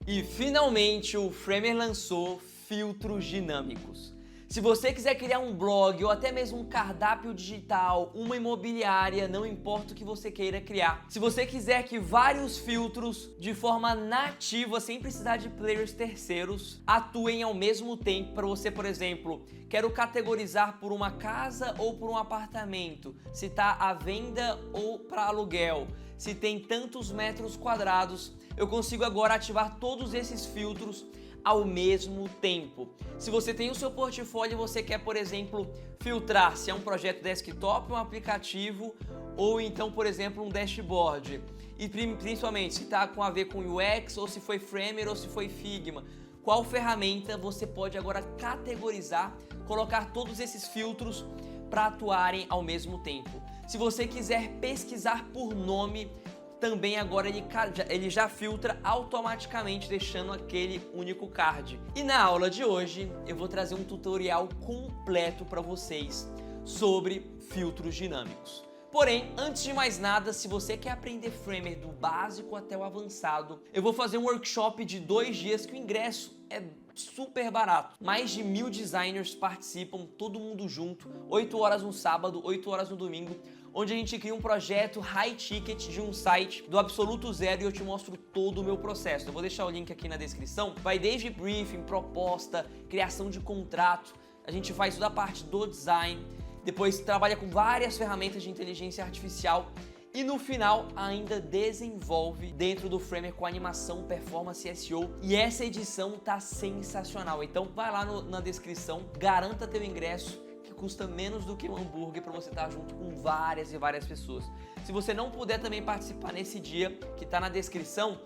E finalmente o Framer lançou filtros dinâmicos. Se você quiser criar um blog ou até mesmo um cardápio digital, uma imobiliária, não importa o que você queira criar. Se você quiser que vários filtros de forma nativa, sem precisar de players terceiros, atuem ao mesmo tempo para você, por exemplo, quero categorizar por uma casa ou por um apartamento, se está à venda ou para aluguel, se tem tantos metros quadrados, eu consigo agora ativar todos esses filtros ao mesmo tempo. Se você tem o seu portfólio e você quer, por exemplo, filtrar se é um projeto desktop, um aplicativo ou então, por exemplo, um dashboard. E principalmente se está com a ver com UX ou se foi Framer ou se foi Figma. Qual ferramenta você pode agora categorizar, colocar todos esses filtros para atuarem ao mesmo tempo. Se você quiser pesquisar por nome, também agora ele já filtra automaticamente, deixando aquele único card. E na aula de hoje eu vou trazer um tutorial completo para vocês sobre filtros dinâmicos. Porém, antes de mais nada, se você quer aprender Framer do básico até o avançado, eu vou fazer um workshop de 2 dias que o ingresso é super barato. Mais de 1000 designers participam, todo mundo junto, 8 horas no sábado, 8 horas no domingo, onde a gente cria um projeto high ticket de um site do absoluto zero e eu te mostro todo o meu processo. Eu vou deixar o link aqui na descrição. Vai desde briefing, proposta, criação de contrato, a gente faz toda a parte do design, depois trabalha com várias ferramentas de inteligência artificial e no final ainda desenvolve dentro do Framer com animação, performance e SEO. E essa edição tá sensacional, então vai lá na descrição, garanta teu ingresso, que custa menos do que um hambúrguer para você estar junto com várias e várias pessoas. Se você não puder também participar nesse dia, que tá na descrição,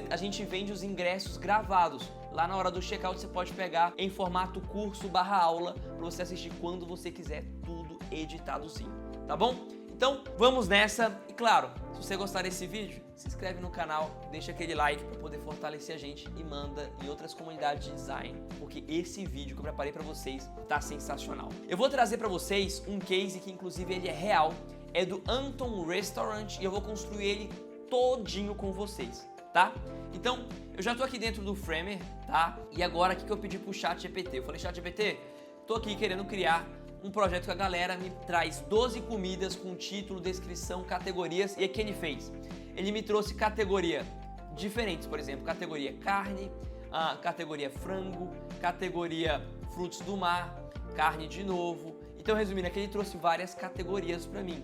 a gente vende os ingressos gravados. Lá na hora do checkout você pode pegar em formato curso/aula para você assistir quando você quiser, tudo editado sim, tá bom? Então vamos nessa e claro, se você gostar desse vídeo, se inscreve no canal, deixa aquele like para poder fortalecer a gente e manda em outras comunidades de design, porque esse vídeo que eu preparei para vocês tá sensacional. Eu vou trazer para vocês um case que inclusive ele é real, é do Anton Restaurant e eu vou construir ele todinho com vocês, tá? Então, eu já tô aqui dentro do Framer, tá? E agora o que eu pedi pro ChatGPT? Eu falei, ChatGPT, tô aqui querendo criar um projeto que a galera me traz 12 comidas com título, descrição, categorias. E o que ele fez? Ele me trouxe categoria diferentes, por exemplo, categoria carne, categoria frango, categoria frutos do mar, carne de novo. Então, resumindo, aqui ele trouxe várias categorias para mim.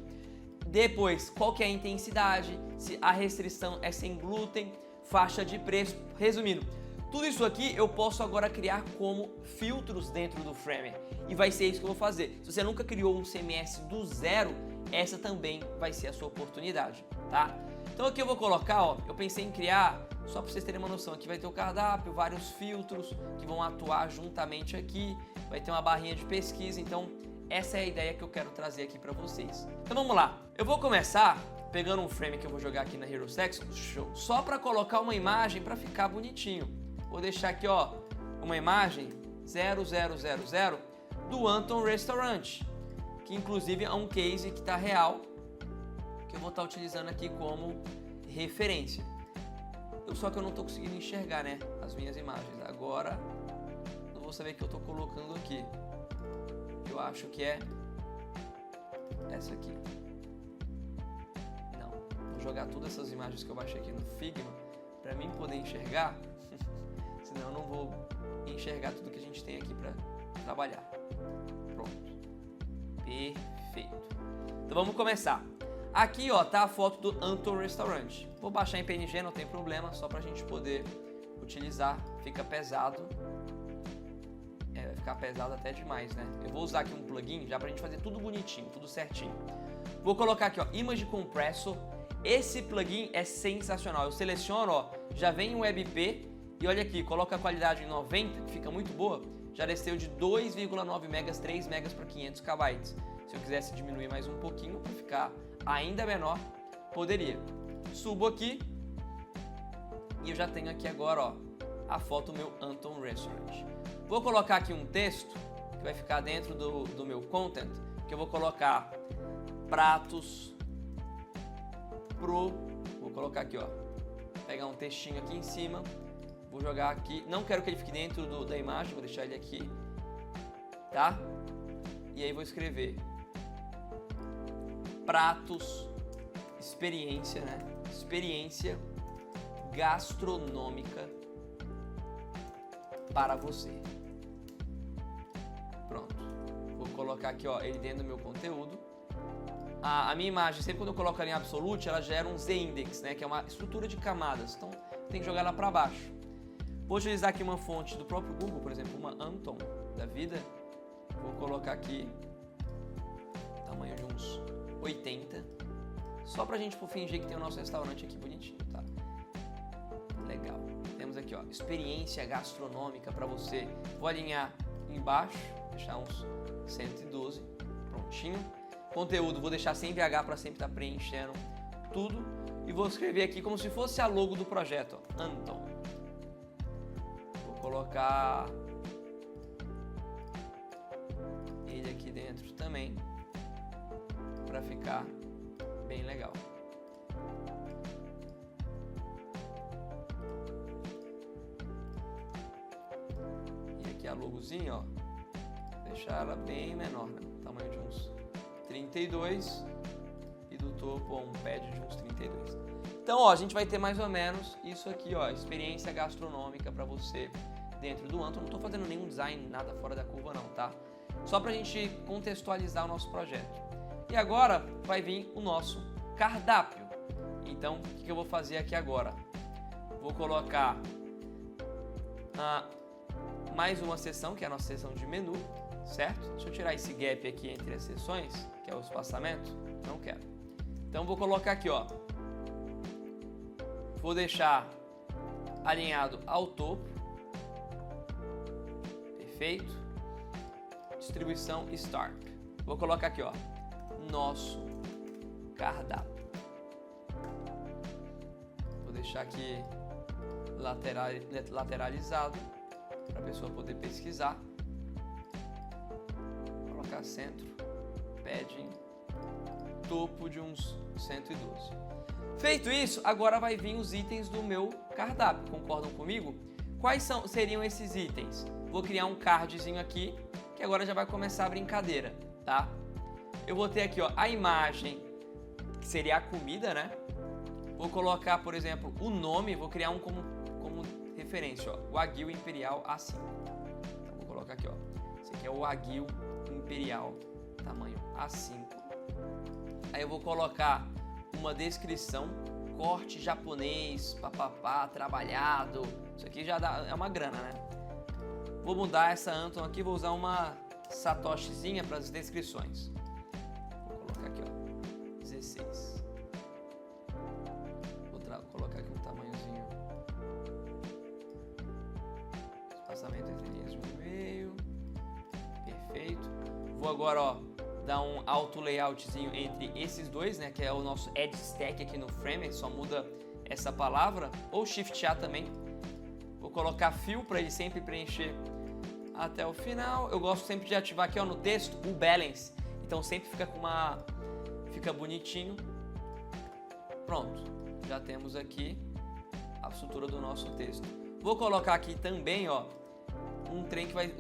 Depois, qual que é a intensidade, se a restrição é sem glúten, faixa de preço. Resumindo, tudo isso aqui eu posso agora criar como filtros dentro do Framer e vai ser isso que eu vou fazer. Se você nunca criou um CMS do zero, essa também vai ser a sua oportunidade, tá? Então aqui eu vou colocar, ó, eu pensei em criar, só para vocês terem uma noção, aqui vai ter o cardápio, vários filtros que vão atuar juntamente aqui, vai ter uma barrinha de pesquisa, então essa é a ideia que eu quero trazer aqui para vocês. Então vamos lá, eu vou começar pegando um frame que eu vou jogar aqui na Hero Section, show, só para colocar uma imagem para ficar bonitinho. Vou deixar aqui, ó, uma imagem 0000 do Anton Restaurant, que inclusive é um case que está real, que eu vou estar utilizando aqui como referência. Só que eu não estou conseguindo enxergar, né, as minhas imagens. Agora eu vou saber o que eu estou colocando aqui. Eu acho que é essa aqui. Não, vou jogar todas essas imagens que eu baixei aqui no Figma para mim poder enxergar. Senão eu não vou enxergar tudo que a gente tem aqui para trabalhar. Pronto. Perfeito. Então vamos começar. Aqui, ó, tá a foto do Anton Restaurant. Vou baixar em PNG, não tem problema, só pra gente poder utilizar. Fica pesado. Vai ficar pesado até demais, né? Eu vou usar aqui um plugin já pra gente fazer tudo bonitinho, tudo certinho. Vou colocar aqui, ó, Image Compressor. Esse plugin é sensacional. Eu seleciono, ó, já vem um WebP. E olha aqui, coloca a qualidade em 90, que fica muito boa, já desceu de 2,9 megas, 3 megas para 500 KB. Se eu quisesse diminuir mais um pouquinho para ficar ainda menor, poderia. Subo aqui e eu já tenho aqui agora, ó, a foto do meu Anton Restaurant. Vou colocar aqui um texto que vai ficar dentro do meu content, que eu vou colocar pratos pro... Vou colocar aqui, ó, pegar um textinho aqui em cima. Vou jogar aqui, não quero que ele fique dentro da imagem, vou deixar ele aqui, tá? E aí vou escrever pratos, experiência, né? Experiência gastronômica para você. Pronto. Vou colocar aqui, ó, ele dentro do meu conteúdo. A minha imagem, sempre quando eu coloco ela em absolute, ela gera um z-index, né? Que é uma estrutura de camadas. Então, tem que jogar ela para baixo. Vou utilizar aqui uma fonte do próprio Google, por exemplo, uma Anton da vida. Vou colocar aqui tamanho de uns 80. Só pra gente fingir que tem o nosso restaurante aqui bonitinho, tá? Legal. Temos aqui, ó, experiência gastronômica para você. Vou alinhar embaixo, deixar uns 112, prontinho. Conteúdo, vou deixar sem VH para sempre estar preenchendo tudo. E vou escrever aqui como se fosse a logo do projeto, ó, Anton. Vou colocar ele aqui dentro também, para ficar bem legal. E aqui a logozinha, ó, deixar ela bem menor, né? Tamanho de uns 32 e do topo, ó, um pad de uns 32. Então, ó, a gente vai ter mais ou menos isso aqui, ó, experiência gastronômica para você dentro do Anton. Não tô fazendo nenhum design, nada fora da curva não, tá? Só pra gente contextualizar o nosso projeto. E agora vai vir o nosso cardápio. Então, o que eu vou fazer aqui agora? Vou colocar mais uma seção, que é a nossa seção de menu, certo? Deixa eu tirar esse gap aqui entre as seções, que é o espaçamento. Não quero. Então, vou colocar aqui, ó. Vou deixar alinhado ao topo. Perfeito. Distribuição Start. Vou colocar aqui, ó, nosso cardápio. Vou deixar aqui lateralizado para a pessoa poder pesquisar. Vou colocar centro, padding, topo de uns 112. Feito isso, agora vai vir os itens do meu cardápio. Concordam comigo? Quais seriam esses itens? Vou criar um cardzinho aqui, que agora já vai começar a brincadeira, tá? Eu vou ter aqui, ó, a imagem, que seria a comida, né? Vou colocar, por exemplo, o nome, vou criar um como referência, ó, Wagyu Imperial A5. Então, vou colocar aqui, ó, esse aqui é o Wagyu Imperial, tamanho A5. Aí eu vou colocar uma descrição, corte japonês, papapá, trabalhado. Isso aqui já é uma grana, né? Vou mudar essa Anton aqui, vou usar uma satoshizinha para as descrições. Vou colocar aqui, ó, 16. Vou colocar aqui um tamanhozinho. Espaçamento entre linhas de 1,5. Perfeito. Vou agora, ó, dar um auto layoutzinho entre esses dois, né? Que é o nosso Edge Stack aqui no Framer, só muda essa palavra, ou Shift A também. Vou colocar fio para ele sempre preencher até o final. Eu gosto sempre de ativar aqui, ó, no texto o balance, então sempre fica bonitinho. Pronto, já temos aqui a estrutura do nosso texto. Vou colocar aqui também, ó, um trem que vai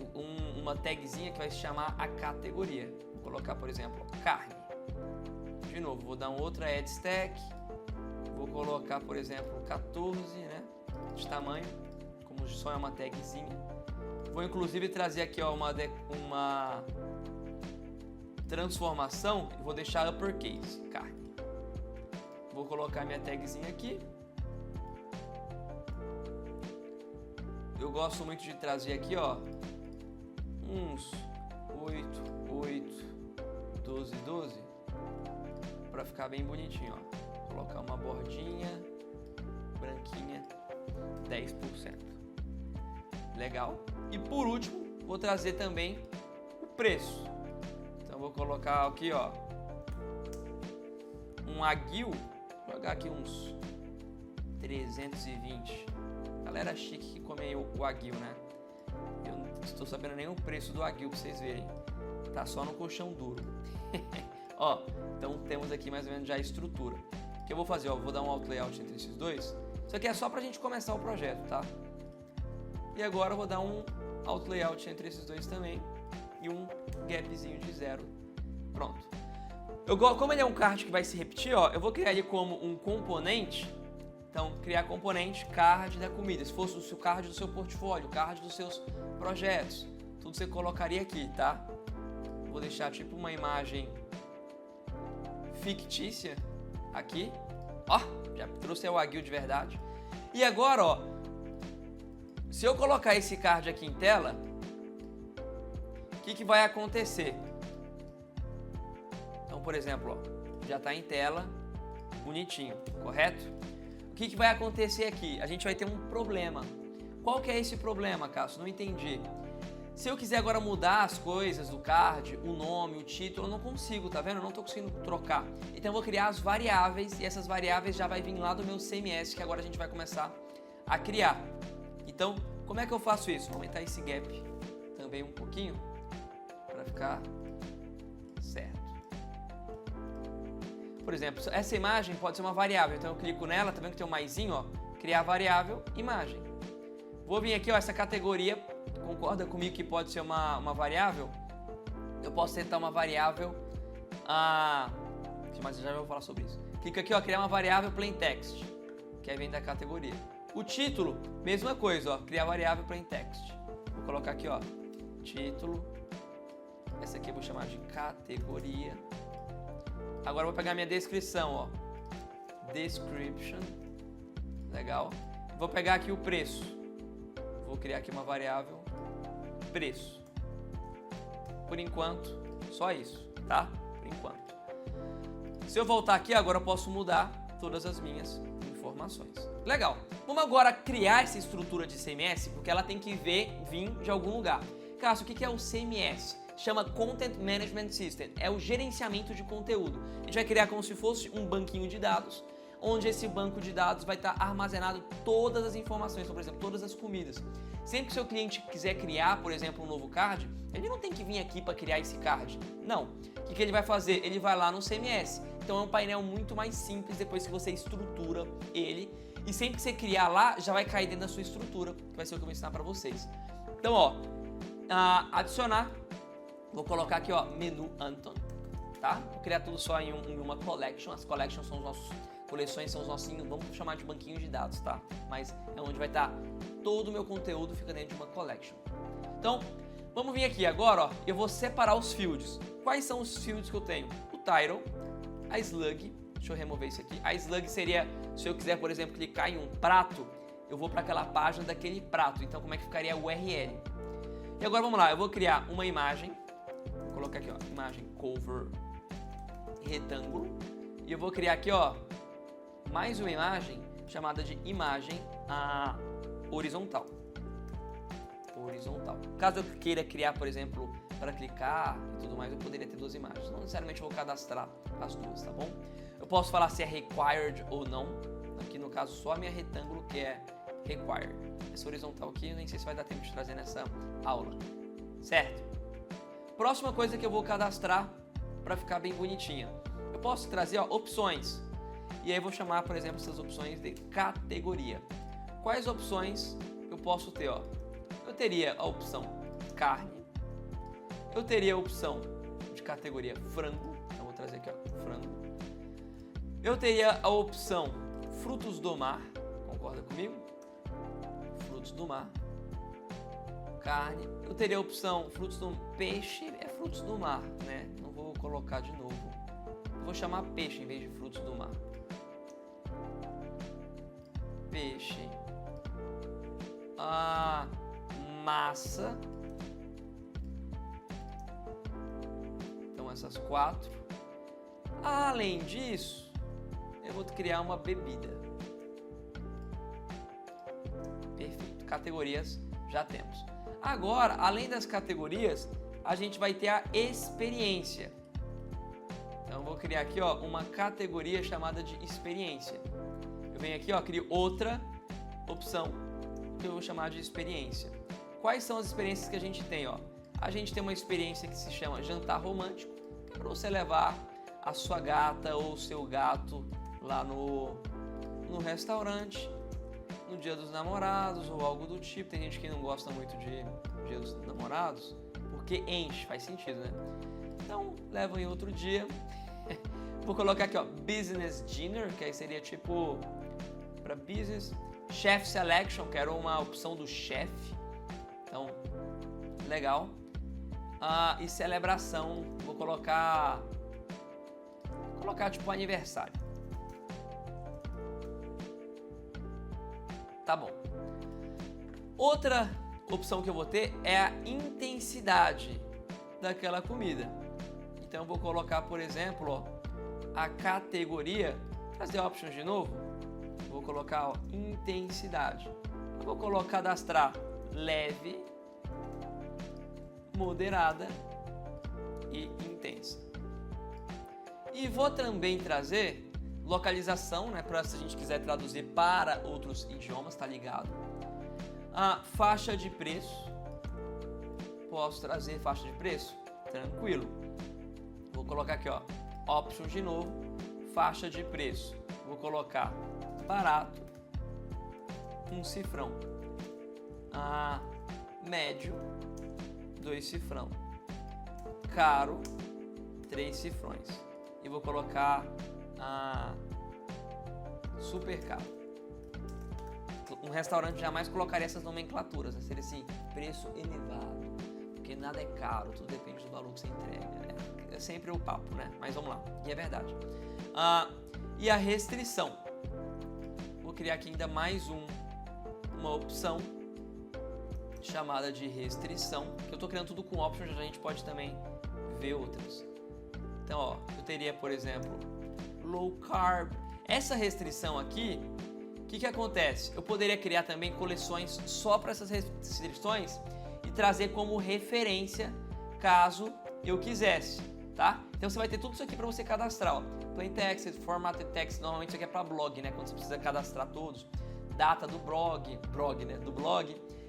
uma tagzinha que vai se chamar a categoria. Vou colocar, por exemplo, carne. De novo, vou dar um outra add stack. Vou colocar, por exemplo, 14, né, de tamanho, como só é uma tagzinha. Vou inclusive trazer aqui, ó, uma transformação e vou deixar uppercase, carne. Vou colocar minha tagzinha aqui. Eu gosto muito de trazer aqui, ó, uns 8, 12, para ficar bem bonitinho, ó. Colocar uma bordinha branquinha, 10%. Legal. E por último, vou trazer também o preço. Então vou colocar aqui, ó, um Wagyu, vou jogar aqui uns 320. Galera chique que come o Wagyu, né? Eu não estou sabendo nem o preço do Wagyu pra vocês verem. Tá só no colchão duro. Ó, então temos aqui mais ou menos já a estrutura. O que eu vou fazer, ó, vou dar um auto layout entre esses dois. Isso aqui é só pra gente começar o projeto, tá? E agora eu vou dar um auto layout entre esses dois também e um gapzinho de 0. Pronto. Como ele é um card que vai se repetir, ó, eu vou criar ele como um componente. Então, criar componente card da comida. Se fosse o seu card do seu portfólio, card dos seus projetos, tudo você colocaria aqui, tá? Vou deixar tipo uma imagem fictícia aqui. Ó, já trouxe o Aguil de verdade. E agora, ó, se eu colocar esse card aqui em tela, o que vai acontecer? Então, por exemplo, ó, já está em tela, bonitinho, correto? O que vai acontecer aqui? A gente vai ter um problema. Qual que é esse problema, Cássio? Não entendi. Se eu quiser agora mudar as coisas do card, o nome, o título, eu não consigo, tá vendo? Eu não estou conseguindo trocar. Então eu vou criar as variáveis e essas variáveis já vai vir lá do meu CMS, que agora a gente vai começar a criar. Então, como é que eu faço isso? Vou aumentar esse gap também um pouquinho para ficar certo. Por exemplo, essa imagem pode ser uma variável, então eu clico nela, tá vendo que tem um maisinho, ó, criar variável, imagem. Vou vir aqui, ó, essa categoria, concorda comigo que pode ser uma variável? Eu posso setar uma variável, mas já vou falar sobre isso. Clica aqui, ó, criar uma variável plain text, que aí vem da categoria. O título, mesma coisa, ó, criar variável plain text. Vou colocar aqui, ó, título, essa aqui eu vou chamar de categoria. Agora eu vou pegar minha descrição, ó, description, legal. Vou pegar aqui o preço, vou criar aqui uma variável, preço. Por enquanto, só isso, tá? Por enquanto. Se eu voltar aqui, agora eu posso mudar todas as minhas informações. Legal. Vamos agora criar essa estrutura de CMS, porque ela tem que vir de algum lugar. Cássio, o que é o CMS? Chama Content Management System, é o gerenciamento de conteúdo. A gente vai criar como se fosse um banquinho de dados, onde esse banco de dados vai estar armazenado todas as informações, então, por exemplo, todas as comidas. Sempre que o seu cliente quiser criar, por exemplo, um novo card, ele não tem que vir aqui para criar esse card. Não. O que ele vai fazer? Ele vai lá no CMS. Então é um painel muito mais simples depois que você estrutura ele. E sempre que você criar lá, já vai cair dentro da sua estrutura, que vai ser o que eu vou ensinar para vocês. Então, ó, adicionar. Vou colocar aqui, ó, menu Anton, tá? Vou criar tudo só em uma collection. As collections são os nossos, coleções são os nossos, vamos chamar de banquinho de dados, tá? Mas é onde vai estar todo o meu conteúdo, fica dentro de uma collection. Então, vamos vir aqui agora, ó, eu vou separar os fields. Quais são os fields que eu tenho? O title, a slug, deixa eu remover isso aqui. A slug seria, se eu quiser, por exemplo, clicar em um prato, eu vou para aquela página daquele prato. Então, como é que ficaria a URL? E agora vamos lá, eu vou criar uma imagem. Vou colocar aqui, ó, imagem cover retângulo. E eu vou criar aqui, ó, mais uma imagem chamada de imagem horizontal. Horizontal. Caso eu queira criar, por exemplo, para clicar e tudo mais, eu poderia ter duas imagens. Não necessariamente vou cadastrar as duas, tá bom? Eu posso falar se é required ou não. Aqui no caso só a minha retângulo que é required. Essa horizontal aqui eu nem sei se vai dar tempo de trazer nessa aula. Certo? Próxima coisa que eu vou cadastrar para ficar bem bonitinha. Eu posso trazer, ó, opções. E aí eu vou chamar, por exemplo, essas opções de categoria. Quais opções eu posso ter, ó? Eu teria a opção carne. Eu teria a opção de categoria frango. Então vou trazer aqui, ó, frango. Eu teria a opção frutos do mar. Concorda comigo? Frutos do mar. Carne. Eu teria a opção frutos do peixe, é frutos do mar, né? Não vou colocar de novo. Eu vou chamar peixe em vez de frutos do mar. Peixe. Massa. Então essas 4. Além disso, eu vou criar uma bebida. Perfeito. Categorias já temos. Agora, além das categorias, a gente vai ter a experiência. Então, eu vou criar aqui, ó, uma categoria chamada de experiência. Eu venho aqui, ó, crio outra opção que eu vou chamar de experiência. Quais são as experiências que a gente tem, ó? A gente tem uma experiência que se chama jantar romântico, que é para você levar a sua gata ou o seu gato lá no restaurante no Dia dos Namorados ou algo do tipo. Tem gente que não gosta muito de Dia dos Namorados, porque enche, faz sentido, né? Então, levam em outro dia. Vou colocar aqui, ó, Business Dinner, que aí seria tipo para business. Chef Selection, que era uma opção do chefe. Então, legal. E celebração, vou colocar tipo aniversário. Tá bom. Outra opção que eu vou ter é a intensidade daquela comida. Então eu vou colocar, por exemplo, ó, a categoria, trazer options de novo. Vou colocar, ó, intensidade. Eu vou colocar cadastrar leve, moderada e intensa. E vou também trazer localização, né, para se a gente quiser traduzir para outros idiomas, tá ligado? A faixa de preço. Posso trazer faixa de preço? Tranquilo. Vou colocar aqui, ó, options de novo, faixa de preço. Vou colocar barato, 1 cifrão. Médio, 2 cifrão. Caro, 3 cifrões. E vou colocar super caro. Um restaurante jamais colocaria essas nomenclaturas, né? Seria assim, preço elevado, porque nada é caro, tudo depende do valor que você entrega, né? É sempre o papo, né? Mas vamos lá, e é verdade. E a restrição. Vou criar aqui ainda mais uma opção chamada de restrição, que eu estou criando tudo com options, a gente pode também ver outras. Então, ó, eu teria, por exemplo, low carb. Essa restrição aqui, o que acontece? Eu poderia criar também coleções só para essas restrições e trazer como referência caso eu quisesse, tá? Então você vai ter tudo isso aqui para você cadastrar, ó. Plain text, formatted text, normalmente isso aqui é para blog, né? Quando você precisa cadastrar todos. Data do blog,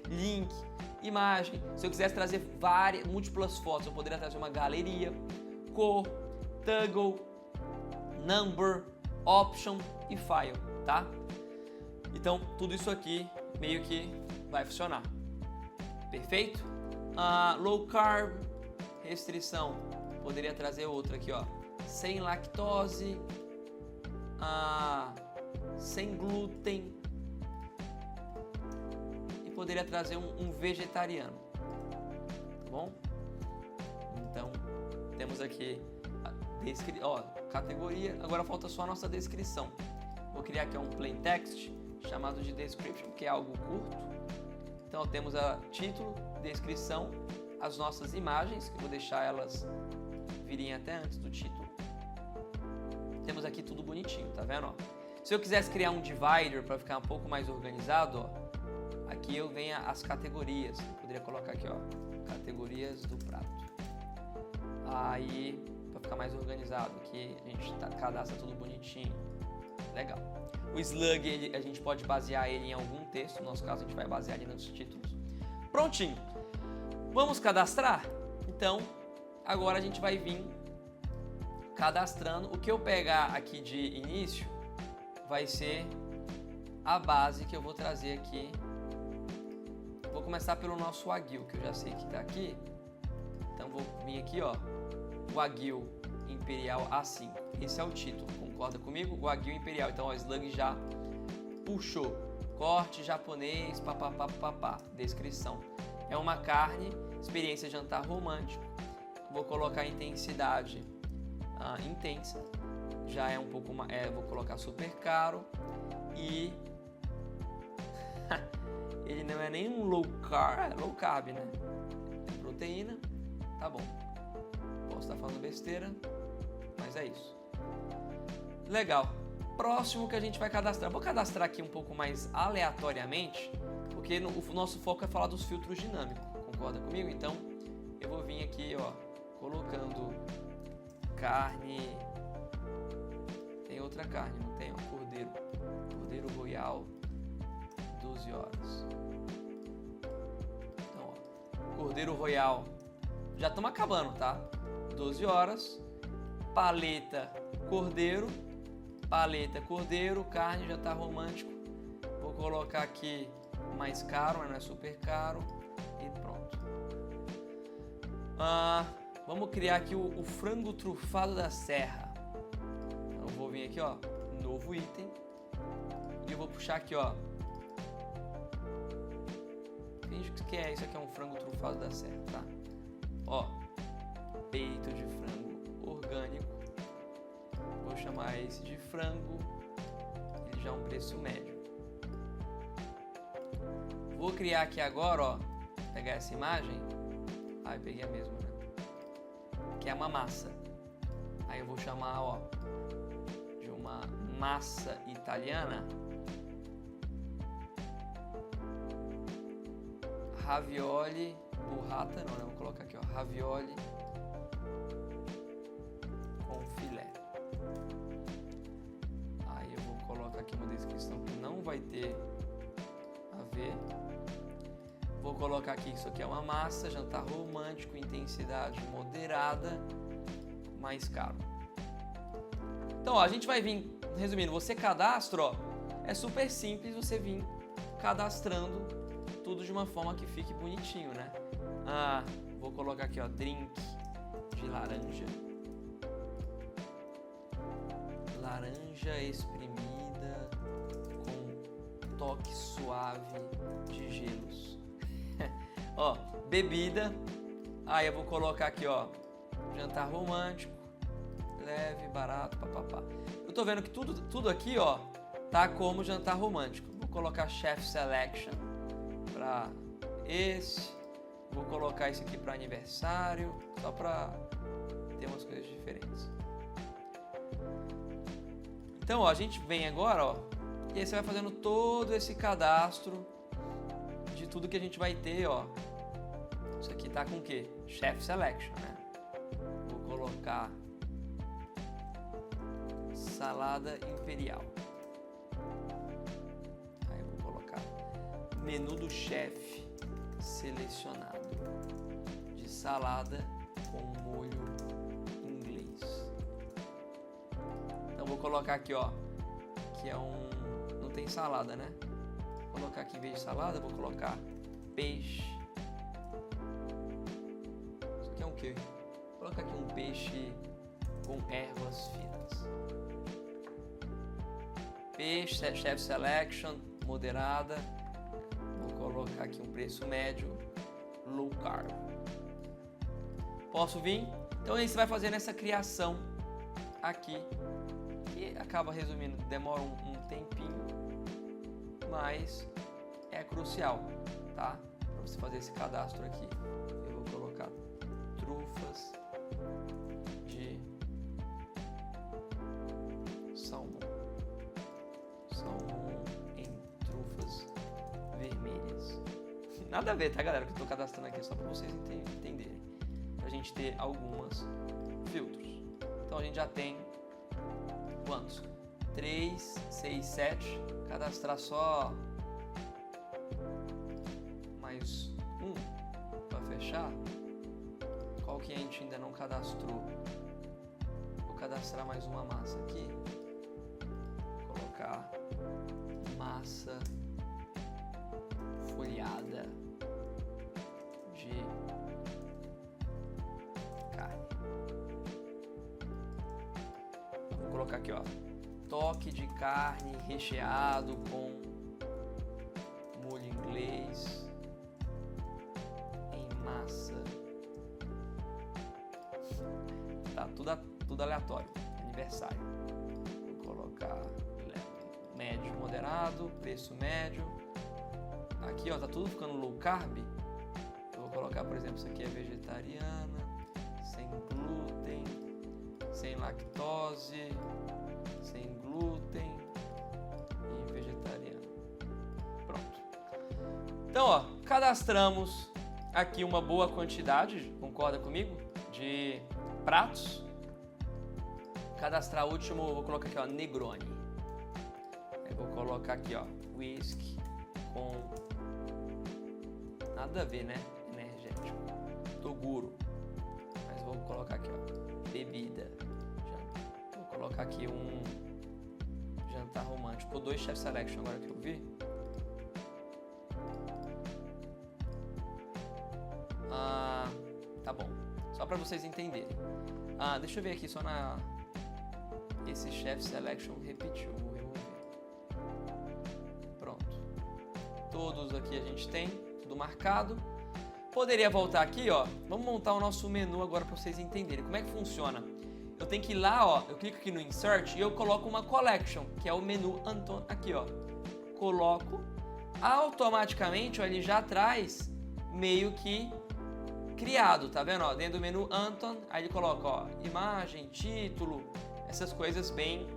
link, imagem. Se eu quisesse trazer múltiplas fotos, eu poderia trazer uma galeria, cor, toggle, number, option e file, tá? Então, tudo isso aqui meio que vai funcionar. Perfeito? Low carb, restrição. Poderia trazer outra aqui, ó. Sem lactose, sem glúten. E poderia trazer um vegetariano. Tá bom? Então, temos aqui a categoria. Agora falta só a nossa descrição. Vou criar aqui um plain text chamado de description, que é algo curto. Então temos título, descrição, as nossas imagens, que eu vou deixar elas virem até antes do título. Temos aqui tudo bonitinho, tá vendo? Ó? Se eu quisesse criar um divider para ficar um pouco mais organizado, ó, aqui eu venho as categorias. Eu poderia colocar aqui, ó, categorias do prato. Aí, para ficar mais organizado, aqui a gente cadastra tudo bonitinho. Legal. O slug, a gente pode basear ele em algum texto, no nosso caso a gente vai basear ele nos títulos. Prontinho. Vamos cadastrar? Então, agora a gente vai vir cadastrando. O que eu pegar aqui de início vai ser a base que eu vou trazer aqui. Vou começar pelo nosso Wagyu, que eu já sei que está aqui. Então vou vir aqui, ó, Wagyu Imperial A5. Esse é o título, concorda comigo? Wagyu Imperial. Então, ó, o slug já puxou. Corte japonês, papapá. Descrição. É uma carne, experiência de jantar romântico. Vou colocar intensidade intensa. Já é um pouco mais. Vou colocar super caro. E. Ele não é nem um low carb. É low carb, né? É proteína. Tá bom. Posso estar falando besteira, mas é isso. Legal. Próximo que a gente vai cadastrar. Vou cadastrar aqui um pouco mais aleatoriamente, porque o nosso foco é falar dos filtros dinâmicos. Concorda comigo? Então, eu vou vir aqui, ó, colocando carne. Tem outra carne, não tem? Ó, cordeiro. Cordeiro Royal, 12 horas. Então, ó, Cordeiro Royal. Já estamos acabando, tá? 12 horas. Paleta cordeiro, carne, jantar romântico. Vou colocar aqui mais caro, mas não é super caro. E pronto. Vamos criar aqui o frango trufado da serra. Então eu vou vir aqui, ó, novo item. E eu vou puxar aqui, ó. Finge que isso aqui é um frango trufado da serra, tá? Ó, peito de frango orgânico. Vou chamar esse de frango. Ele já é um preço médio. Vou criar aqui agora, ó, pegar essa imagem. Aí peguei a mesma, né? Que é uma massa. Aí eu vou chamar, ó, de uma massa italiana. Ravioli burrata, não, né? Vou colocar aqui, ó, ravioli com filé. Aí eu vou colocar aqui uma descrição que não vai ter a ver. Vou colocar aqui que isso aqui é uma massa, jantar romântico, intensidade moderada, mais caro. Então, ó, a gente vai vir, resumindo, você cadastra, ó, é super simples você vir cadastrando tudo de uma forma que fique bonitinho, né? Vou colocar aqui, ó, drink de laranja. Laranja espremida com toque suave de gelos. Ó, bebida. Aí eu vou colocar aqui, ó, jantar romântico, leve, barato, papapá. Eu tô vendo que tudo aqui, ó, tá como jantar romântico. Vou colocar Chef Selection para esse. Vou colocar esse aqui para aniversário, só para ter umas coisas diferentes. Então, ó, a gente vem agora, ó, e aí você vai fazendo todo esse cadastro de tudo que a gente vai ter, ó. Isso aqui tá com o quê? Chef Selection, né? Vou colocar salada imperial. Aí eu vou colocar menu do chefe selecionado de salada com molho inglês. Então vou colocar aqui, ó, que é não tem salada, né? Vou colocar aqui em vez de salada, vou colocar peixe. Isso aqui é um quê? Vou colocar aqui um peixe com ervas finas. Peixe, Chef Selection, moderada. Vou colocar aqui um preço médio, low carb. Posso vir? Então aí você vai fazendo essa criação aqui, que acaba resumindo, demora um tempinho, mas é crucial, tá? Para você fazer esse cadastro aqui. Eu vou colocar trufas de salmão. Salmão em trufas vermelhas. Nada a ver, tá, galera? Que eu tô cadastrando aqui só para vocês entenderem. Pra gente ter algumas filtros. Então a gente já tem quantos? 3, 6, 7. Cadastrar só mais um para fechar. Qual que a gente ainda não cadastrou? Vou cadastrar mais uma massa aqui. Vou colocar massa folhada de carne. Vou colocar aqui, ó, toque de carne recheado com molho inglês em massa. Tá tudo aleatório. Aniversário. Vou colocar médio, moderado, preço médio. Aqui, ó, tá tudo ficando low carb. Eu vou colocar, por exemplo, isso aqui é vegetariana, sem glúten, sem lactose, sem glúten e vegetariana. Pronto. Então, ó, cadastramos aqui uma boa quantidade, concorda comigo? De pratos. Cadastrar o último, vou colocar aqui, ó, Negroni. Eu vou colocar aqui, ó, whisky com nada a ver, né? Energético. Toguro. Mas vou colocar aqui, ó, bebida. Vou colocar aqui um jantar romântico. 2 Chef Selection agora que eu vi. Tá bom, só para vocês entenderem. Deixa eu ver aqui só esse Chef Selection repetiu, vou remover. Pronto. Todos aqui a gente tem, tudo marcado. Poderia voltar aqui, ó. Vamos montar o nosso menu agora para vocês entenderem como é que funciona. Eu tenho que ir lá, ó, eu clico aqui no Insert e eu coloco uma Collection, que é o menu Anton, aqui, ó. Coloco, automaticamente, ó, ele já traz meio que criado, tá vendo, ó? Dentro do menu Anton, aí ele coloca, ó, imagem, título, essas coisas bem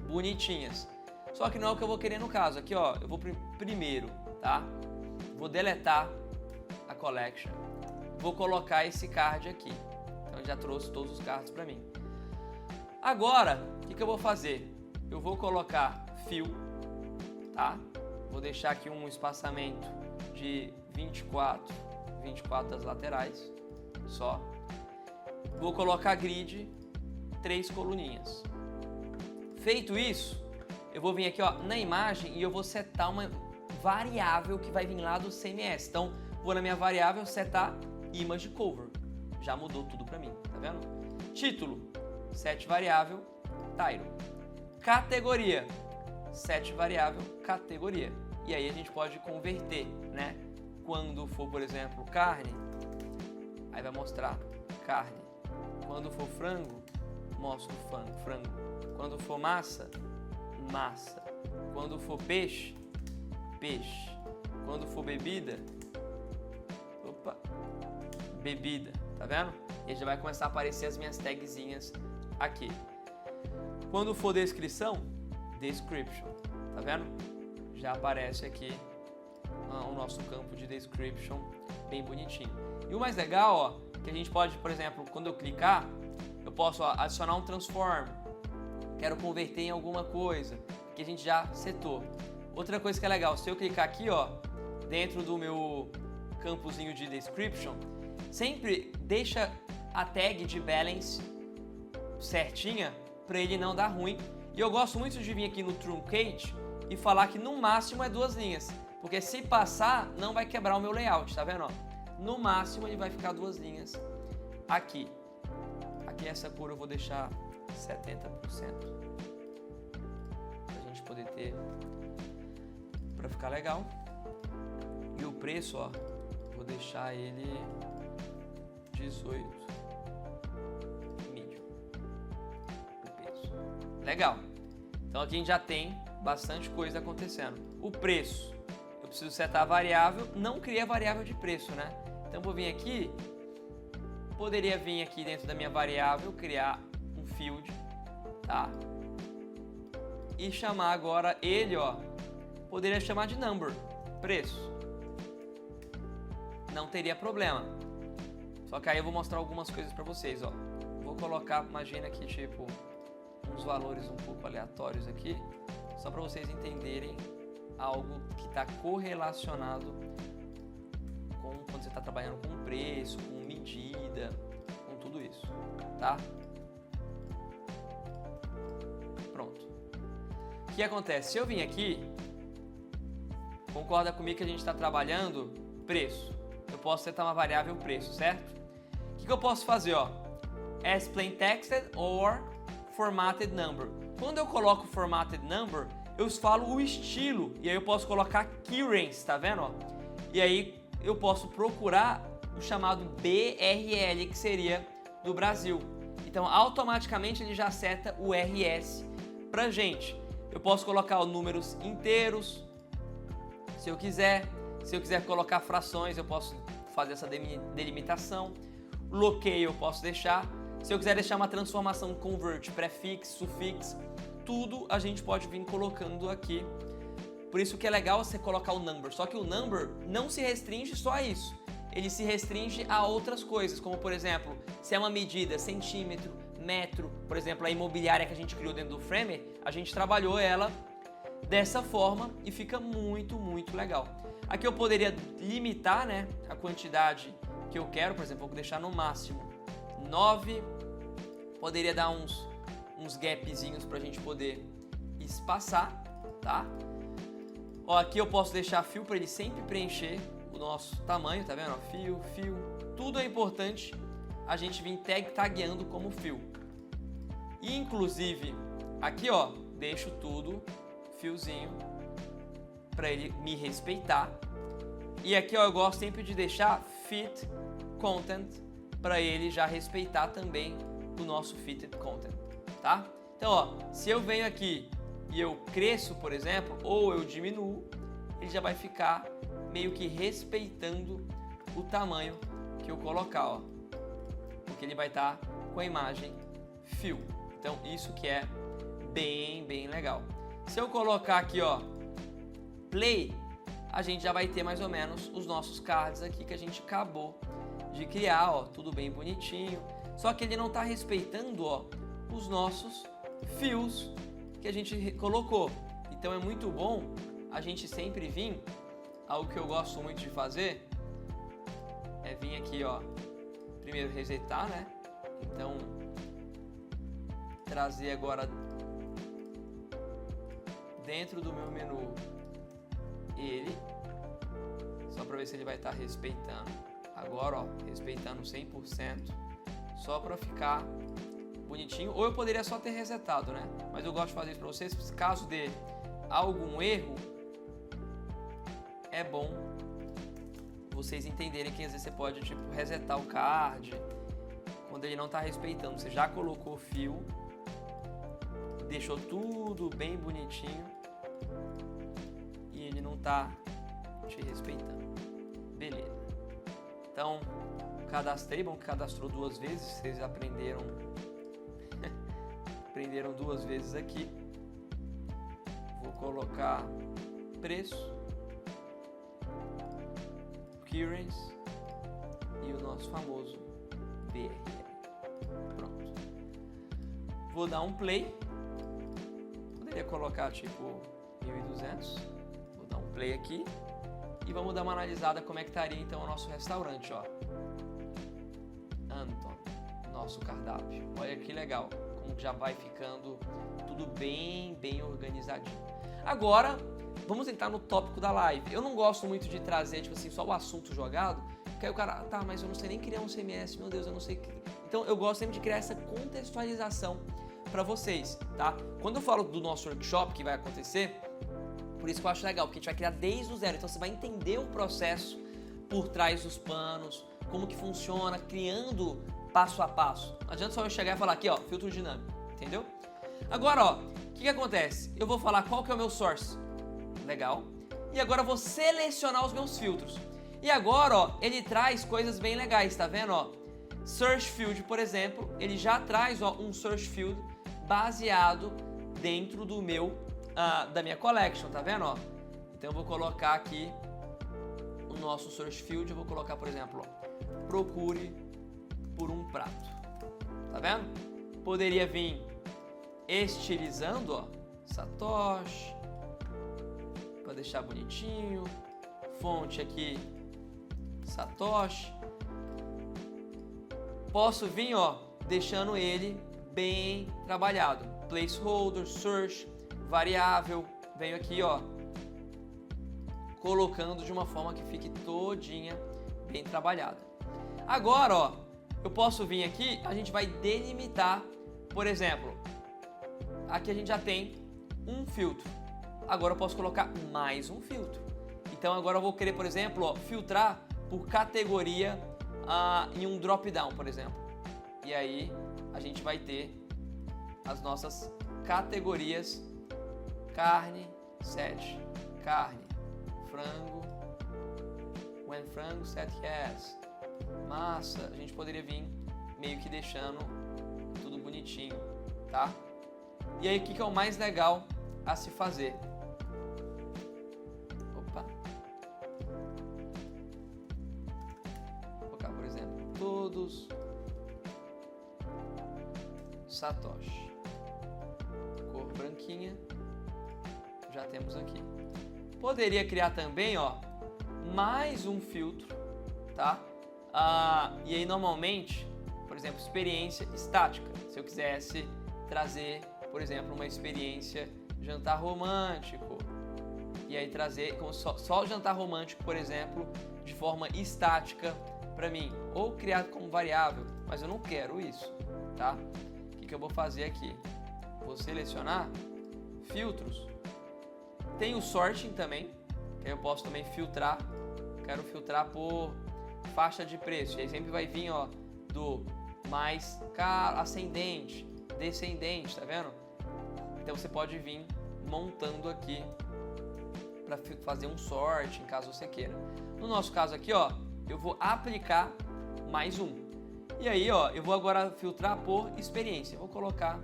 bonitinhas. Só que não é o que eu vou querer no caso. Aqui, ó, eu vou primeiro, tá? Vou deletar a Collection. Vou colocar esse card aqui. Então ele já trouxe todos os cards para mim. Agora, o que eu vou fazer? Eu vou colocar Fill, tá? Vou deixar aqui um espaçamento de 24 das laterais, só. Vou colocar Grid, 3 coluninhas. Feito isso, eu vou vir aqui, ó, na imagem e eu vou setar uma variável que vai vir lá do CMS. Então, vou na minha variável setar Image Cover. Já mudou tudo para mim, tá vendo? Título, set variável, title. Categoria, set variável, categoria. E aí a gente pode converter, né? Quando for, por exemplo, carne, aí vai mostrar carne. Quando for frango, mostra o frango. Quando for massa, massa. Quando for peixe, peixe. Quando for bebida, bebida. Tá vendo? E já vai começar a aparecer as minhas tagzinhas aqui. Quando for descrição, description. Tá vendo? Já aparece aqui o nosso campo de description bem bonitinho. E o mais legal, ó, que a gente pode, por exemplo, quando eu clicar, eu posso adicionar um transform. Quero converter em alguma coisa que a gente já setou. Outra coisa que é legal, se eu clicar aqui, ó, dentro do meu campozinho de description, sempre deixa a tag de balance certinha para ele não dar ruim. E eu gosto muito de vir aqui no truncate e falar que no máximo é 2 linhas, porque se passar não vai quebrar o meu layout, tá vendo? Ó? No máximo ele vai ficar 2 linhas aqui. Aqui essa cor eu vou deixar 70%, pra gente poder ter, pra ficar legal. E o preço, ó, vou deixar ele 18 medium, o peso. Legal. Então aqui a gente já tem bastante coisa acontecendo. O preço, eu preciso setar a variável, não criei a variável de preço, né? Então vou vir aqui, poderia vir aqui dentro da minha variável, criar um field, tá? E chamar agora ele, ó, poderia chamar de number, preço. Não teria problema. Só que aí eu vou mostrar algumas coisas pra vocês, ó. Vou colocar, imagina aqui, tipo, uns valores um pouco aleatórios aqui, só para vocês entenderem algo que está correlacionado com quando você está trabalhando com preço, com medida, com tudo isso, tá? Pronto. O que acontece? Se eu vim aqui, concorda comigo que a gente está trabalhando preço. Eu posso setar uma variável preço, certo? O que eu posso fazer, ó? As plain texted or formatted number. Quando eu coloco formatted number, eu falo o estilo e aí eu posso colocar currency, tá vendo? Ó? E aí eu posso procurar o chamado BRL, que seria do Brasil. Então automaticamente ele já seta o RS pra gente. Eu posso colocar os números inteiros, se eu quiser. Se eu quiser colocar frações, eu posso fazer essa delimitação. Loqueio eu posso deixar. Se eu quiser deixar uma transformação convert, prefixo, sufixo, tudo a gente pode vir colocando aqui. Por isso que é legal você colocar o number. Só que o number não se restringe só a isso. Ele se restringe a outras coisas, como por exemplo, se é uma medida centímetro, metro, por exemplo, a imobiliária que a gente criou dentro do Framer, a gente trabalhou ela dessa forma e fica muito, muito legal. Aqui eu poderia limitar, né, a quantidade que eu quero, por exemplo, eu vou deixar no máximo 9, poderia dar uns gapzinhos pra gente poder espaçar, tá? Ó, aqui eu posso deixar fio para ele sempre preencher o nosso tamanho, tá vendo? Fio, fio, tudo é importante a gente vir tagueando como fio. E inclusive, aqui ó, deixo tudo fiozinho para ele me respeitar. E aqui ó, eu gosto sempre de deixar fit content para ele já respeitar também o nosso fitted content, tá? Então ó, se eu venho aqui e eu cresço, por exemplo, ou eu diminuo, ele já vai ficar meio que respeitando o tamanho que eu colocar, ó, porque ele vai estar com a imagem fio. Então isso que é bem legal. Se eu colocar aqui, ó, play, a gente já vai ter mais ou menos os nossos cards aqui que a gente acabou de criar, ó, tudo bem bonitinho. Só que ele não está respeitando, ó, os nossos fios que a gente colocou. Então é muito bom a gente sempre vir, algo que eu gosto muito de fazer, é vir aqui, ó, primeiro resetar, né? Então, trazer agora dentro do meu menu ele, só para ver se ele vai estar respeitando. Agora, ó, respeitando 100%, só para ficar bonitinho. Ou eu poderia só ter resetado, né? Mas eu gosto de fazer isso para vocês, caso dê algum erro, é bom vocês entenderem que às vezes você pode tipo resetar o card quando ele não está respeitando. Você já colocou o fio, deixou tudo bem bonitinho e ele não está te respeitando. Beleza. Então, cadastrei, bom que cadastrou 2 vezes, vocês aprenderam aprenderam 2 vezes aqui. Vou colocar preço, clearance e o nosso famoso BRL. Pronto. Vou dar um play. Poderia colocar tipo 1.200. Vou dar um play aqui e vamos dar uma analisada como é que estaria então o nosso restaurante, ó. Anton, nosso cardápio. Olha que legal, como já vai ficando tudo bem organizadinho. Agora, vamos entrar no tópico da live. Eu não gosto muito de trazer, tipo assim, só o assunto jogado, porque aí o cara, tá, mas eu não sei nem criar um CMS, meu Deus, eu não sei. Então, eu gosto sempre de criar essa contextualização para vocês, tá? Quando eu falo do nosso workshop que vai acontecer, por isso que eu acho legal, porque a gente vai criar desde o zero. Então, você vai entender o processo por trás dos panos, como que funciona, criando passo a passo. Não adianta só eu chegar e falar aqui, ó, filtro dinâmico, entendeu? Agora, ó, o que acontece? Eu vou falar qual que é o meu source. Legal. E agora eu vou selecionar os meus filtros. E agora, ó, ele traz coisas bem legais, tá vendo, ó? Search Field, por exemplo, ele já traz, ó, um Search Field baseado dentro do meu, da minha collection, tá vendo, ó? Então eu vou colocar aqui o nosso Search Field, eu vou colocar, por exemplo, ó, procure por um prato, tá vendo? Poderia vir estilizando, ó, Satoshi, para deixar bonitinho, fonte aqui, Satoshi. Posso vir, ó, deixando ele bem trabalhado, placeholder, search, variável, venho aqui, ó, colocando de uma forma que fique todinha bem trabalhada. Agora, ó, eu posso vir aqui, a gente vai delimitar, por exemplo, aqui a gente já tem um filtro. Agora eu posso colocar mais um filtro. Então agora eu vou querer, por exemplo, ó, filtrar por categoria em um drop-down, por exemplo. E aí a gente vai ter as nossas categorias: carne, set, carne, frango, when frango, set yes, massa. A gente poderia vir meio que deixando tudo bonitinho, tá? E aí o que é o mais legal a se fazer? Opa. Vou colocar, por exemplo, todos Satoshi. Cor branquinha. Já temos aqui. Poderia criar também, ó, mais um filtro, tá? E aí normalmente, por exemplo, experiência estática. Se eu quisesse trazer, por exemplo, uma experiência jantar romântico, e aí trazer como só o jantar romântico, por exemplo, de forma estática para mim, ou criado como variável, mas eu não quero isso, tá? O que eu vou fazer aqui? Vou selecionar filtros. Tem o sorting também, que eu posso também filtrar. Quero filtrar por faixa de preço. E aí sempre vai vir, ó, do mais caro, ascendente, descendente, tá vendo? Então você pode vir montando aqui para fazer um sorting, caso você queira. No nosso caso aqui, ó, eu vou aplicar mais um. E aí, ó, eu vou agora filtrar por experiência. Vou colocar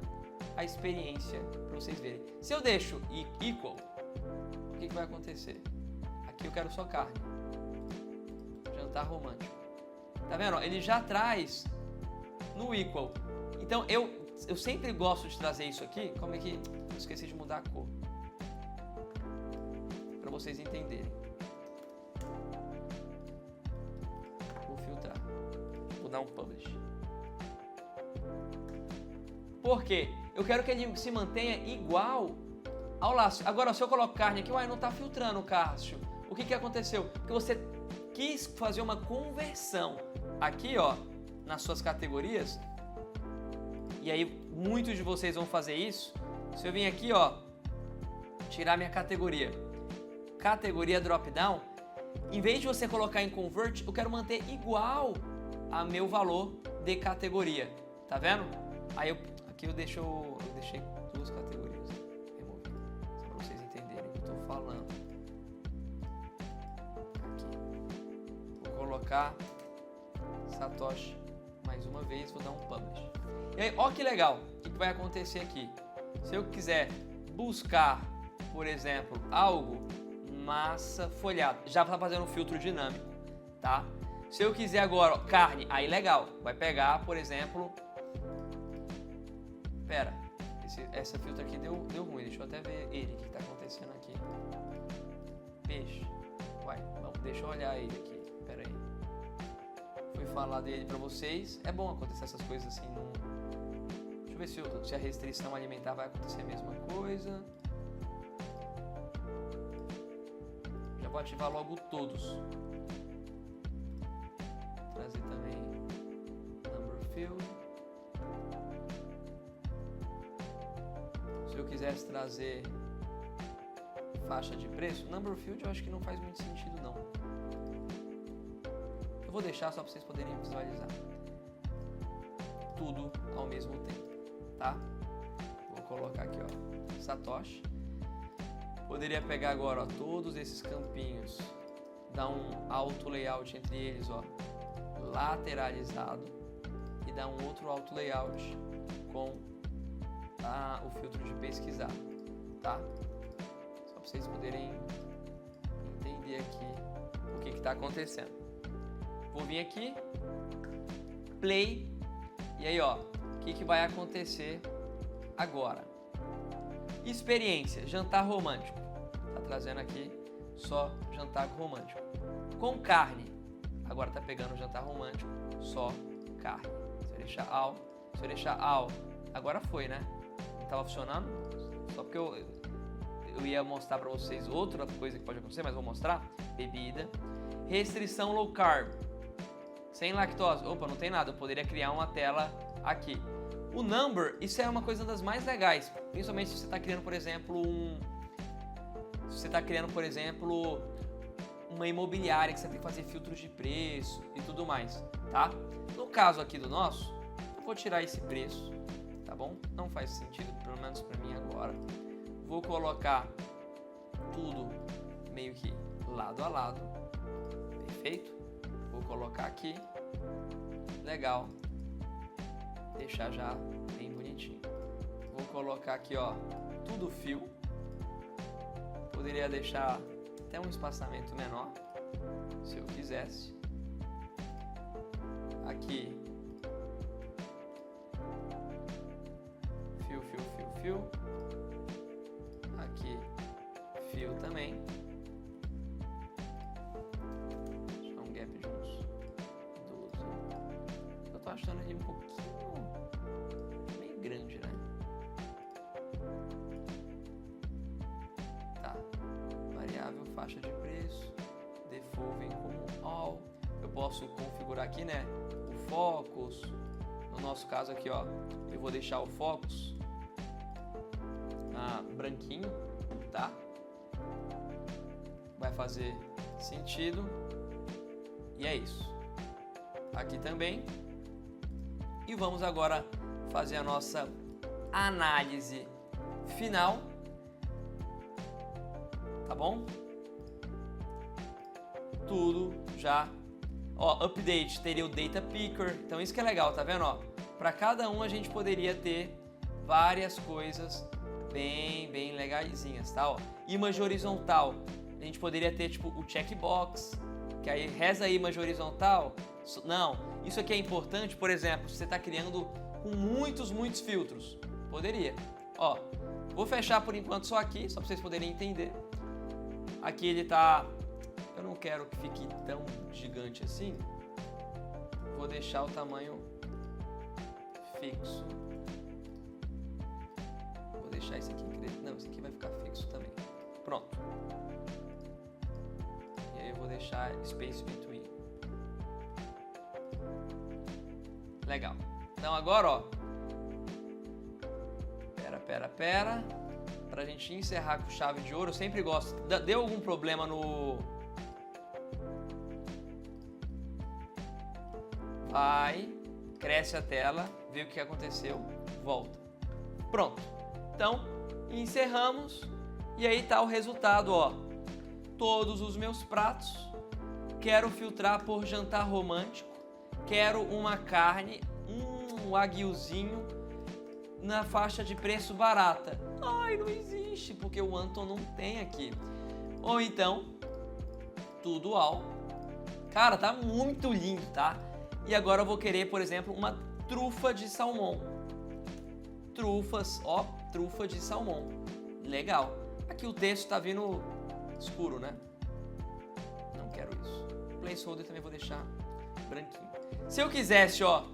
a experiência para vocês verem. Se eu deixo equal, o que vai acontecer? Aqui eu quero só carne. Jantar romântico. Tá vendo? Ele já traz no equal. Então eu sempre gosto de trazer isso aqui. Como é que... Eu esqueci de mudar a cor. Para vocês entenderem. Vou filtrar. Vou dar um publish. Por quê? Eu quero que ele se mantenha igual ao laço. Agora, se eu coloco carne aqui, uai, não está filtrando, Cássio. O que aconteceu? Porque você quis fazer uma conversão aqui, ó, nas suas categorias. E aí, muitos de vocês vão fazer isso. Se eu vim aqui, ó, tirar minha categoria drop-down, em vez de você colocar em convert, eu quero manter igual a meu valor de categoria. Tá vendo? Aí aqui eu deixei duas categorias. Remover. Só para vocês entenderem o que eu estou falando. Aqui. Vou colocar Satoshi mais uma vez, vou dar um publish. E aí, ó que legal. O que vai acontecer aqui? Se eu quiser buscar, por exemplo, algo massa folhada, já está fazendo um filtro dinâmico, tá? Se eu quiser agora, ó, carne, aí legal. Vai pegar, por exemplo... Pera, essa filtro aqui deu ruim, deixa eu até ver ele, o que está acontecendo aqui. Peixe, deixa eu olhar ele aqui, pera aí. Fui falar dele para vocês, é bom acontecer essas coisas assim, deixa eu ver se a restrição alimentar vai acontecer a mesma coisa. Já vou ativar logo todos. Trazer também number field. Se eu quisesse trazer faixa de preço, number field eu acho que não faz muito sentido não. Eu vou deixar só para vocês poderem visualizar tudo ao mesmo tempo, tá? Vou colocar aqui, ó, Satoshi. Poderia pegar agora, ó, todos esses campinhos, dar um auto layout entre eles, ó, lateralizado, e dar um outro auto layout com o filtro de pesquisar, tá? Só para vocês poderem entender aqui o que está acontecendo. Vou vir aqui, play, e aí, ó, o que vai acontecer agora? Experiência, jantar romântico. Tá trazendo aqui só jantar romântico. Com carne, agora tá pegando jantar romântico, só carne. Se eu deixar all, agora foi, né? Não tava funcionando, só porque eu ia mostrar para vocês outra coisa que pode acontecer, mas vou mostrar. Bebida. Restrição low carb. Sem lactose. Opa, não tem nada. Eu poderia criar uma tela aqui. O number, isso é uma coisa das mais legais. Principalmente se você está criando, por exemplo, uma imobiliária que você tem que fazer filtros de preço e tudo mais, tá? No caso aqui do nosso, eu vou tirar esse preço, tá bom? Não faz sentido, pelo menos para mim agora. Vou colocar tudo meio que lado a lado. Perfeito? Vou colocar aqui. Legal. Deixar já bem bonitinho. Vou colocar aqui, ó, tudo fio. Poderia deixar até um espaçamento menor, se eu quisesse. Aqui. Fio. Aqui, fio também. Deixa um gap de uns 12. Eu tô achando ele um pouquinho meio grande, né? Tá. Variável, faixa de preço. Default vem como posso configurar aqui, né? O focus. No nosso caso aqui, ó, eu vou deixar o focus branquinho, tá? Vai fazer sentido. E é isso. Aqui também. E vamos agora fazer a nossa análise final. Tá bom? Tudo já. Ó, update teria o data picker. Então isso que é legal, tá vendo? Ó, para cada um a gente poderia ter várias coisas bem legaisinhas, tá? Ó, image horizontal. A gente poderia ter tipo o checkbox, que aí reza a image horizontal. Não, isso aqui é importante, por exemplo, se você está criando com muitos filtros. Poderia. Ó, vou fechar por enquanto só aqui, só para vocês poderem entender. Aqui ele tá... Eu não quero que fique tão gigante assim. Vou deixar o tamanho fixo. Vou deixar esse aqui crescer. Não, esse aqui vai ficar fixo também. Pronto. E aí eu vou deixar space between. Legal. Então agora, ó. Pera. Pra gente encerrar com chave de ouro, eu sempre gosto. Deu algum problema no... Vai, cresce a tela, vê o que aconteceu, volta. Pronto. Então, encerramos. E aí tá o resultado, ó. Todos os meus pratos. Quero filtrar por jantar romântico. Quero uma carne, um aguilzinho na faixa de preço barata. Ai, não existe, porque o Anton não tem aqui. Ou então, tudo ao. Cara, tá muito lindo, tá? E agora eu vou querer, por exemplo, uma trufa de salmão. Trufas, ó, trufa de salmão. Legal. Aqui o texto tá vindo escuro, né? Não quero isso. Placeholder também vou deixar branquinho. Se eu quisesse, ó,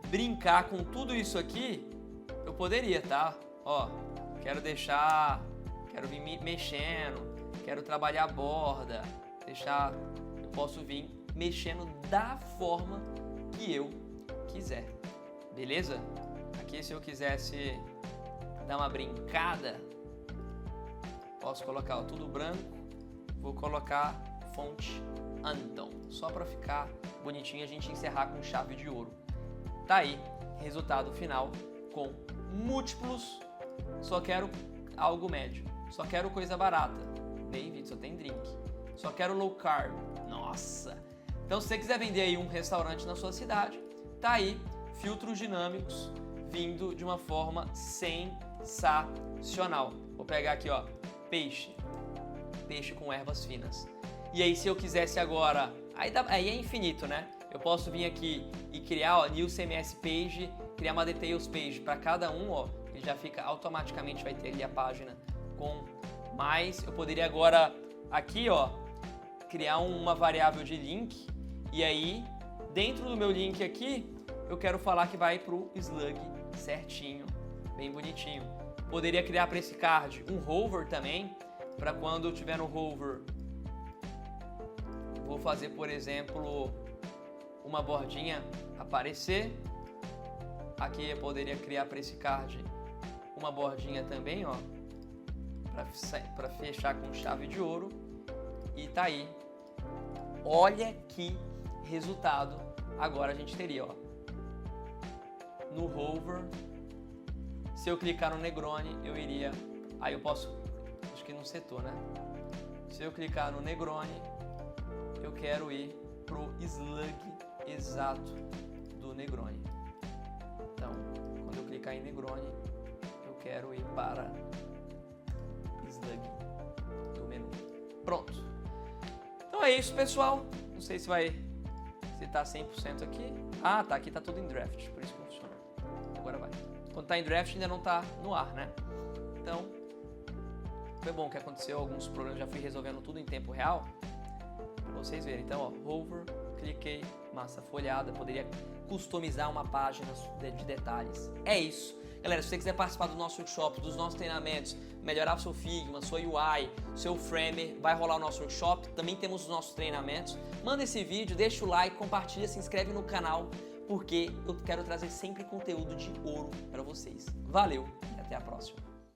brincar com tudo isso aqui, eu poderia, tá? Ó, quero vir mexendo, quero trabalhar a borda, eu posso vir mexendo da forma que eu quiser, beleza? Aqui se eu quisesse dar uma brincada, posso colocar ó, tudo branco, vou colocar fonte Anton, só para ficar bonitinho e a gente encerrar com chave de ouro. Tá aí, resultado final com múltiplos, só quero algo médio, só quero coisa barata, bem-vindo, só tem drink, só quero low carb, nossa! Então se você quiser vender aí um restaurante na sua cidade, tá aí, filtros dinâmicos vindo de uma forma sensacional. Vou pegar aqui, ó, peixe com ervas finas. E aí se eu quisesse agora, aí é infinito, né? Eu posso vir aqui e criar, ó, new CMS page, criar uma details page para cada um, ó, ele já fica automaticamente, vai ter ali a página com mais. Eu poderia agora aqui, ó, criar uma variável de link e aí dentro do meu link aqui eu quero falar que vai pro slug certinho, bem bonitinho. Poderia criar para esse card um hover também, para quando eu tiver no hover, vou fazer, por exemplo, uma bordinha aparecer. Aqui eu poderia criar para esse card uma bordinha também, ó, para fechar com chave de ouro. E tá aí. Olha que resultado agora a gente teria, ó. No hover, se eu clicar no Negroni, eu iria... Aí eu posso... Acho que no setor, né? Se eu clicar no Negroni, eu quero ir pro slug exato do Negroni. Então, quando eu clicar em Negroni, eu quero ir para slug do menu. Pronto. Então é isso, pessoal. Não sei se tá 100% aqui. Ah, tá. Aqui tá tudo em draft, por isso que não funciona. Agora vai. Quando tá em draft ainda não tá no ar, né? Então, foi bom que aconteceu alguns problemas. Já fui resolvendo tudo em tempo real. Pra vocês verem. Então, ó, hover, cliquei, massa folhada. Poderia customizar uma página de detalhes. É isso. Galera, se você quiser participar do nosso workshop, dos nossos treinamentos, melhorar o seu Figma, sua UI, seu Framer, vai rolar o nosso workshop. Também temos os nossos treinamentos. Manda esse vídeo, deixa o like, compartilha, se inscreve no canal, porque eu quero trazer sempre conteúdo de ouro para vocês. Valeu e até a próxima.